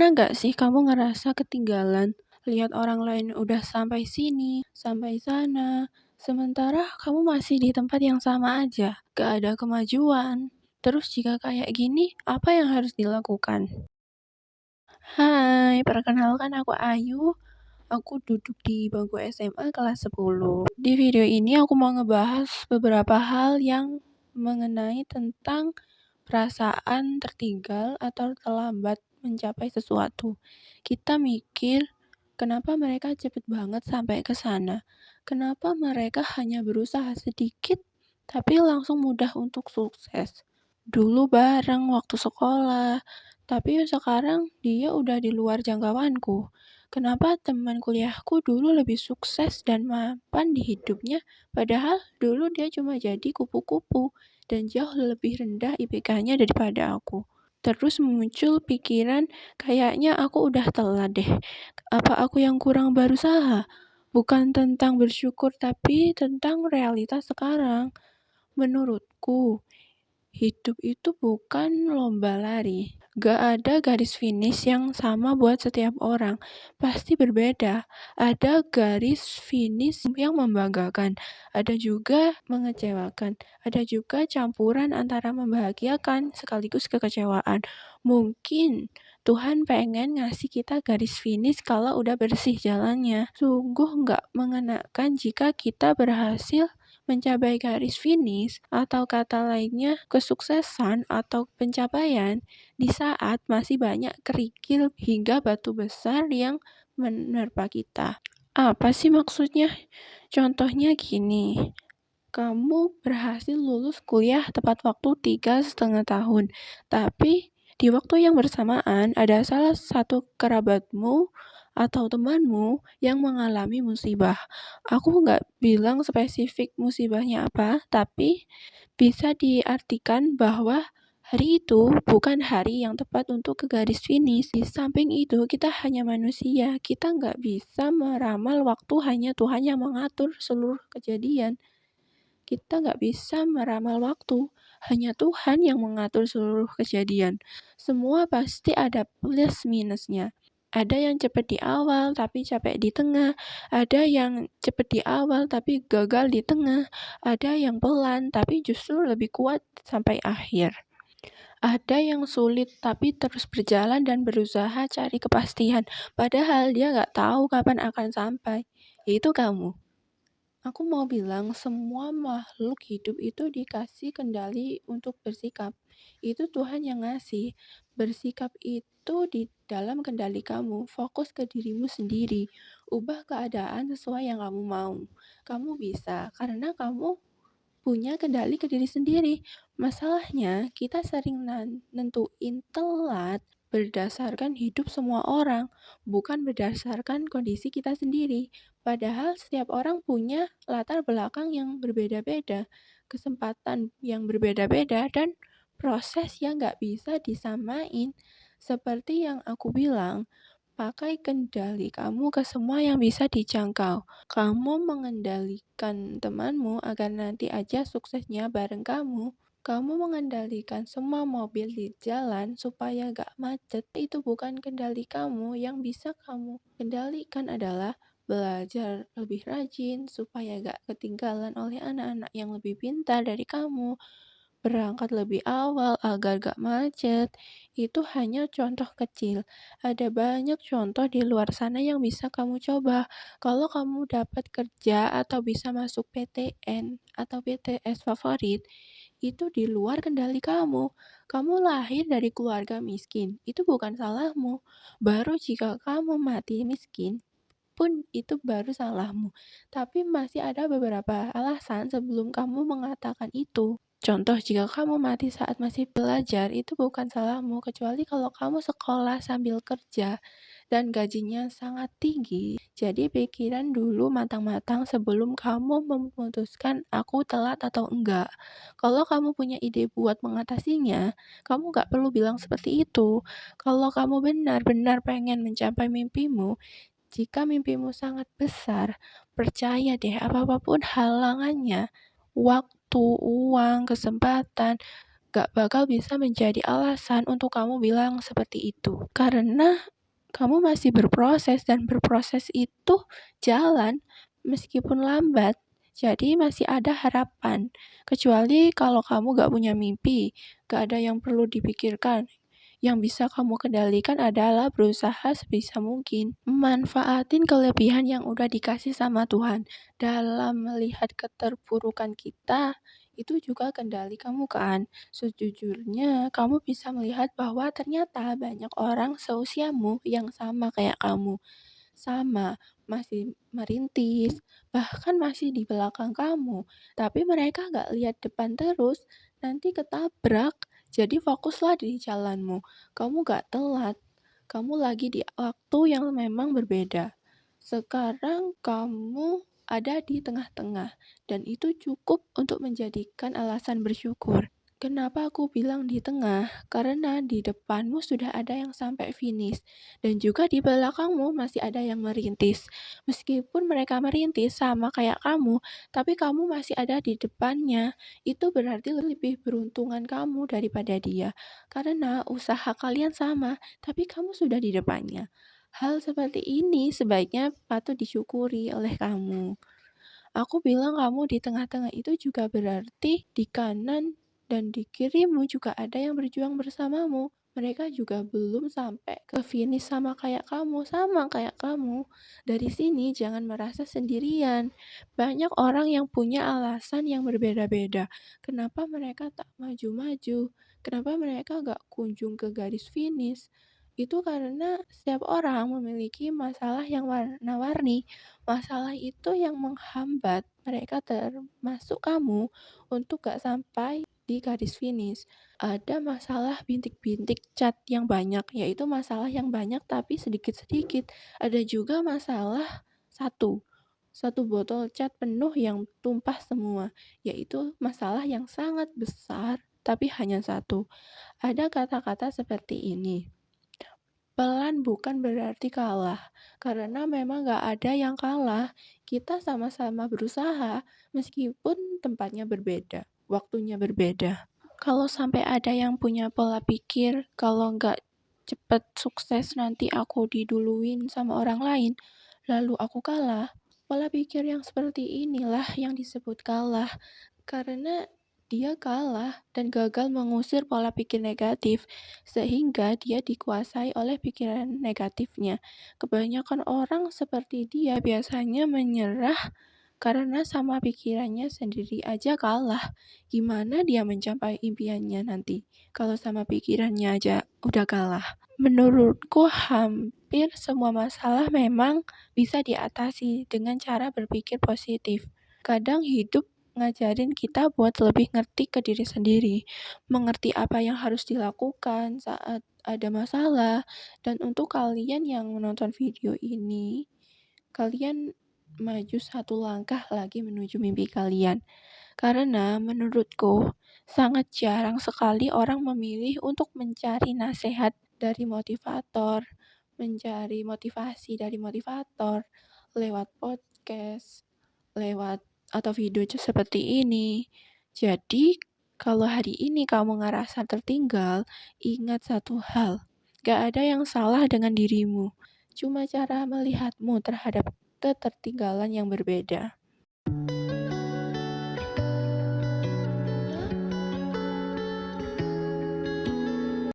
Pernah nggak sih kamu ngerasa ketinggalan? Lihat orang lain udah sampai sini, sampai sana, sementara kamu masih di tempat yang sama aja, gak ada kemajuan. Terus jika kayak gini, apa yang harus dilakukan? Hai, perkenalkan aku Ayu. Aku duduk di bangku SMA kelas 10. Di video ini aku mau ngebahas beberapa hal yang mengenai tentang perasaan tertinggal atau terlambat mencapai sesuatu. Kita mikir, kenapa mereka cepet banget sampai ke sana? Kenapa mereka hanya berusaha sedikit tapi langsung mudah untuk sukses? Dulu bareng waktu sekolah, tapi sekarang dia udah di luar jangkauanku. Kenapa teman kuliahku dulu lebih sukses dan mapan di hidupnya, padahal dulu dia cuma jadi kupu-kupu dan jauh lebih rendah IPK-nya daripada aku. Terus muncul pikiran, kayaknya aku udah telat deh. Apa aku yang kurang berusaha? Bukan tentang bersyukur, tapi tentang realitas sekarang. Menurutku, hidup itu bukan lomba lari. Gak ada garis finish yang sama buat setiap orang. Pasti berbeda. Ada garis finish yang membanggakan. Ada juga mengecewakan. Ada juga campuran antara membahagiakan sekaligus kekecewaan. Mungkin Tuhan pengen ngasih kita garis finish kalau udah bersih jalannya. Sungguh gak mengenakan jika kita berhasil mencapai garis finish atau kata lainnya kesuksesan atau pencapaian di saat masih banyak kerikil hingga batu besar yang menerpa kita. Apa sih maksudnya? Contohnya gini, kamu berhasil lulus kuliah tepat waktu 3,5 tahun, tapi di waktu yang bersamaan ada salah satu kerabatmu atau temanmu yang mengalami musibah. Aku nggak bilang spesifik musibahnya apa, tapi bisa diartikan bahwa hari itu bukan hari yang tepat untuk ke garis finish. Di samping itu, kita hanya manusia. Kita nggak bisa meramal waktu, hanya Tuhan yang mengatur seluruh kejadian. Kita nggak bisa meramal waktu, hanya Tuhan yang mengatur seluruh kejadian. Semua pasti ada plus minusnya. Ada yang cepat di awal tapi capek di tengah, ada yang cepat di awal tapi gagal di tengah, ada yang pelan tapi justru lebih kuat sampai akhir. Ada yang sulit tapi terus berjalan dan berusaha cari kepastian, padahal dia nggak tahu kapan akan sampai. Yaitu kamu. Aku mau bilang semua makhluk hidup itu dikasih kendali untuk bersikap. Itu Tuhan yang ngasih. Bersikap itu di dalam kendali kamu. Fokus ke dirimu sendiri. Ubah keadaan sesuai yang kamu mau. Kamu bisa karena kamu punya kendali ke diri sendiri. Masalahnya kita sering nentuin telat berdasarkan hidup semua orang, bukan berdasarkan kondisi kita sendiri. Padahal setiap orang punya latar belakang yang berbeda-beda, kesempatan yang berbeda-beda, dan proses yang nggak bisa disamain. Seperti yang aku bilang, pakai kendali kamu ke semua yang bisa dijangkau. Kamu mengendalikan temanmu agar nanti aja suksesnya bareng kamu. Kamu mengendalikan semua mobil di jalan supaya gak macet. Itu bukan kendali kamu. Yang bisa kamu kendalikan adalah belajar lebih rajin supaya gak ketinggalan oleh anak-anak yang lebih pintar dari kamu. Berangkat lebih awal agar gak macet. Itu hanya contoh kecil. Ada banyak contoh di luar sana yang bisa kamu coba. Kalau kamu dapat kerja atau bisa masuk PTN atau PTS favorit, itu di luar kendali kamu. Kamu lahir dari keluarga miskin, itu bukan salahmu. Baru jika kamu mati miskin, pun itu baru salahmu. Tapi masih ada beberapa alasan sebelum kamu mengatakan itu. Contoh, jika kamu mati saat masih belajar, itu bukan salahmu, kecuali kalau kamu sekolah sambil kerja dan gajinya sangat tinggi. Jadi pikiran dulu matang-matang sebelum kamu memutuskan aku telat atau enggak. Kalau kamu punya ide buat mengatasinya, kamu nggak perlu bilang seperti itu. Kalau kamu benar-benar pengen mencapai mimpimu, jika mimpimu sangat besar, percaya deh apapun halangannya, waktu, uang, kesempatan, gak bakal bisa menjadi alasan untuk kamu bilang seperti itu. Karena kamu masih berproses dan berproses itu jalan meskipun lambat. Jadi masih ada harapan. Kecuali kalau kamu gak punya mimpi, gak ada yang perlu dipikirkan. Yang bisa kamu kendalikan adalah berusaha sebisa mungkin. Manfaatin kelebihan yang udah dikasih sama Tuhan. Dalam melihat keterpurukan kita, itu juga kendali kamu kan. Sejujurnya, kamu bisa melihat bahwa ternyata banyak orang seusiamu yang sama kayak kamu. Sama, masih merintis, bahkan masih di belakang kamu. Tapi mereka nggak lihat depan terus, nanti ketabrak. Jadi fokuslah di jalanmu. Kamu nggak telat. Kamu lagi di waktu yang memang berbeda. Sekarang kamu ada di tengah-tengah, dan itu cukup untuk menjadikan alasan bersyukur. Kenapa aku bilang di tengah? Karena di depanmu sudah ada yang sampai finish, dan juga di belakangmu masih ada yang merintis. Meskipun mereka merintis sama kayak kamu, tapi kamu masih ada di depannya. Itu berarti lebih beruntungan kamu daripada dia. Karena usaha kalian sama, tapi kamu sudah di depannya. Hal seperti ini sebaiknya patut disyukuri oleh kamu. Aku bilang kamu di tengah-tengah itu juga berarti di kanan dan di kirimu juga ada yang berjuang bersamamu. Mereka juga belum sampai ke finish sama kayak kamu. Dari sini jangan merasa sendirian. Banyak orang yang punya alasan yang berbeda-beda. Kenapa mereka tak maju-maju? Kenapa mereka gak kunjung ke garis finish? Itu karena setiap orang memiliki masalah yang warna-warni. Masalah itu yang menghambat mereka termasuk kamu untuk gak sampai di garis finish. Ada masalah bintik-bintik cat yang banyak, yaitu masalah yang banyak tapi sedikit-sedikit. Ada juga masalah satu botol cat penuh yang tumpah semua, yaitu masalah yang sangat besar tapi hanya satu. Ada kata-kata seperti ini. Pelan bukan berarti kalah, karena memang gak ada yang kalah. Kita sama-sama berusaha, meskipun tempatnya berbeda, waktunya berbeda. Kalau sampai ada yang punya pola pikir, kalau nggak cepet sukses nanti aku diduluin sama orang lain, lalu aku kalah. Pola pikir yang seperti inilah yang disebut kalah, karena dia kalah dan gagal mengusir pola pikir negatif, sehingga dia dikuasai oleh pikiran negatifnya. Kebanyakan orang seperti dia biasanya menyerah karena sama pikirannya sendiri aja kalah. Gimana dia mencapai impiannya nanti kalau sama pikirannya aja udah kalah? Menurutku hampir semua masalah memang bisa diatasi dengan cara berpikir positif. Kadang hidup ngajarin kita buat lebih ngerti ke diri sendiri, mengerti apa yang harus dilakukan saat ada masalah. Dan untuk kalian yang menonton video ini, kalian maju satu langkah lagi menuju mimpi kalian. Karena menurutku, sangat jarang sekali orang memilih untuk mencari nasihat dari motivator, mencari motivasi dari motivator lewat podcast, lewat atau video seperti ini. Jadi, kalau hari ini kamu ngerasa tertinggal, ingat satu hal, gak ada yang salah dengan dirimu. Cuma cara melihatmu terhadap ketertinggalan yang berbeda.